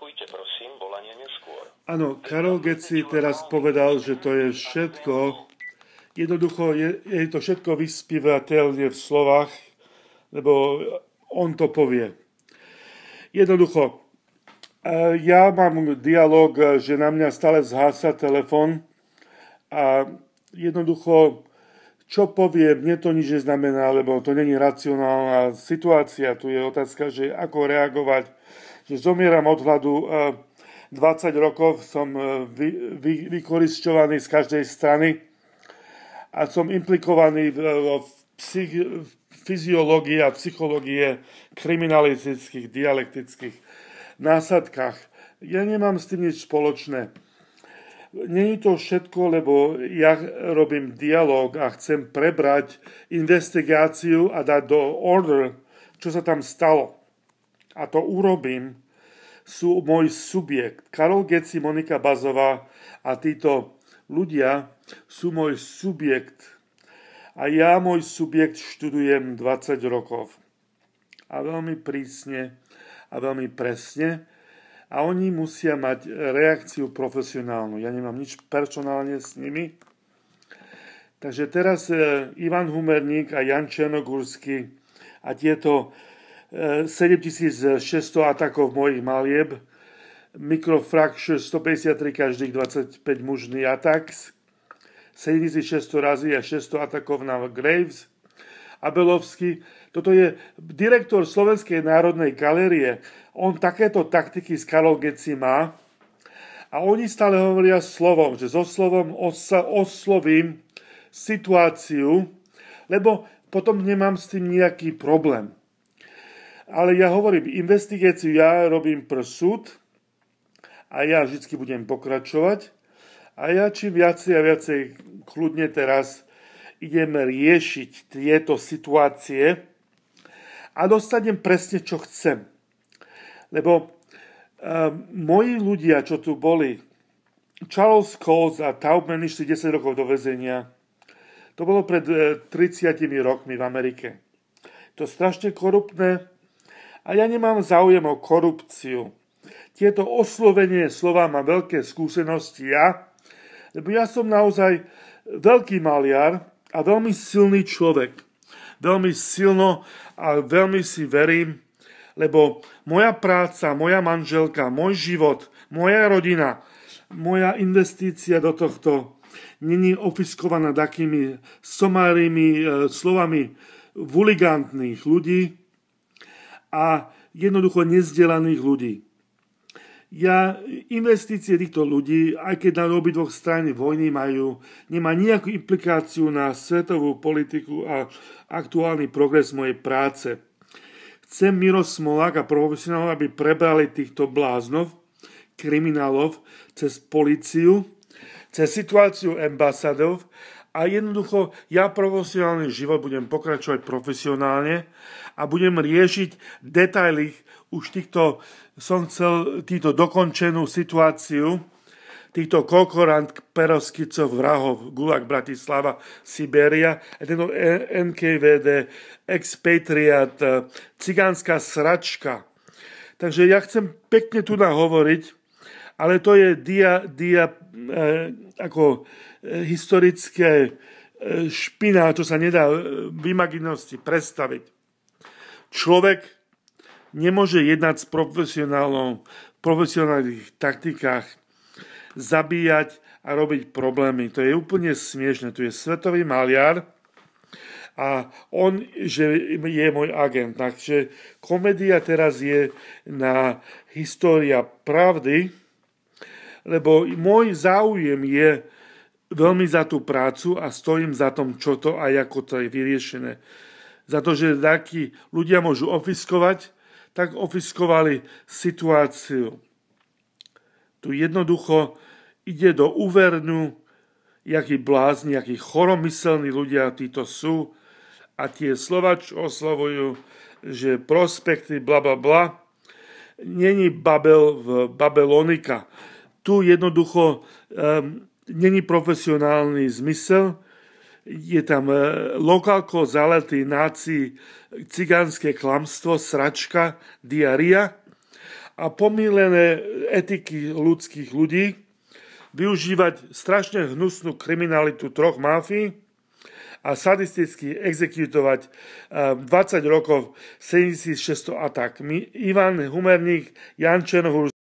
Opakujte prosím volanie neskôr. Áno, Karol Geci teraz povedal, že to je všetko. Jednoducho je to všetko vyspievateľne v slovách, lebo on to povie. Jednoducho, ja mám dialog, že na mňa stále zhása telefon a jednoducho, čo povie, mne to nič neznamená, lebo to není racionálna situácia. Tu je otázka, že ako reagovať, že zomieram od hladu 20 rokov, som vykorisťovaný z každej strany a som implikovaný v fyziológii a psychológie kriminalistických, dialektických násadkách. Ja nemám s tým nič spoločné. Nie je to všetko, lebo ja robím dialog a chcem prebrať investigáciu a dať do order, čo sa tam stalo. A to urobím. Sú môj subjekt. Karol Geci, Monika Bazová a títo ľudia sú môj subjekt. A ja môj subjekt študujem 20 rokov. A veľmi prísne a veľmi presne. A oni musia mať reakciu profesionálnu. Ja nemám nič personálne s nimi. Takže teraz Ivan Humerník a Jan Černogórsky a tieto 7600 atakov mojich malieb, Microfracture 153 každých 25 mužný atak, 7600 razy a 600 atakov na Graves. Abelovský, toto je direktor Slovenskej národnej galérie. On takéto taktiky s Karol Geci má a oni stále hovoria slovom, že so slovom oslovím situáciu, lebo potom nemám s tým nejaký problém. Ale ja hovorím investigáciu, ja robím pre súd a ja vždy budem pokračovať. A ja čím viacej a viacej kľudne teraz ideme riešiť tieto situácie a dostanem presne, čo chcem. Lebo moji ľudia, čo tu boli, Charles Coles a Taubman išli 10 rokov do väzenia. To bolo pred 30 rokmi v Amerike. To je strašne koruptné a ja nemám záujem o korupciu. Tieto oslovenie slova mám veľké skúsenosti ja, lebo ja som naozaj veľký maliar a veľmi silný človek. Veľmi silno a veľmi si verím, lebo moja práca, moja manželka, môj život, moja rodina, moja investícia do tohto není ofiskovaná takými somárými slovami vuligantných ľudí a jednoducho nezdelaných ľudí. Ja investície týchto ľudí, aj keď na obidvoch strany vojny nemá nejakú implikáciu na svetovú politiku a aktuálny progres mojej práce. Chcem Miro Smolák a profesionálov, aby prebrali týchto bláznov, kriminálov cez políciu, cez situáciu ambasádov a jednoducho ja profesionálny život budem pokračovať profesionálne a budem riešiť detaily už týchto dokončenú situáciu, týchto Kolkorant, Perovskicov, vrahov, Gulag, Bratislava, Sibéria, tento NKVD, expatriát, cigánska sračka. Takže ja chcem pekne tu nahovoriť, ale to je ako historické špina, čo sa nedá v imaginosti predstaviť. Človek nemôže jednať s profesionálnych taktikách, zabíjať a robiť problémy. To je úplne smiešne. Tu je svetový maliar a on, že je môj agent. Takže komédia teraz je na história pravdy, lebo môj záujem je veľmi za tú prácu a stojím za tom, čo to a ako to je vyriešené. Za to, že takí ľudia môžu ofiskovať, tak ofiskovali situáciu. Tu jednoducho ide do úvernu, jakí blázni, jakí choromyselní ľudia títo sú a tie slova, čo oslovujú, že prospekty bla bla bla, není Babel v Babelonika. Tu jednoducho není profesionálny zmysel, je tam lokálko zaletý náci cigánske klamstvo, sračka, diaria a pomýlené etiky ľudských ľudí, využívať strašne hnusnú kriminalitu troch máfií a sadisticky exekutovať 20 rokov 7600 atak. Ivan Humerník, Jan Černohor,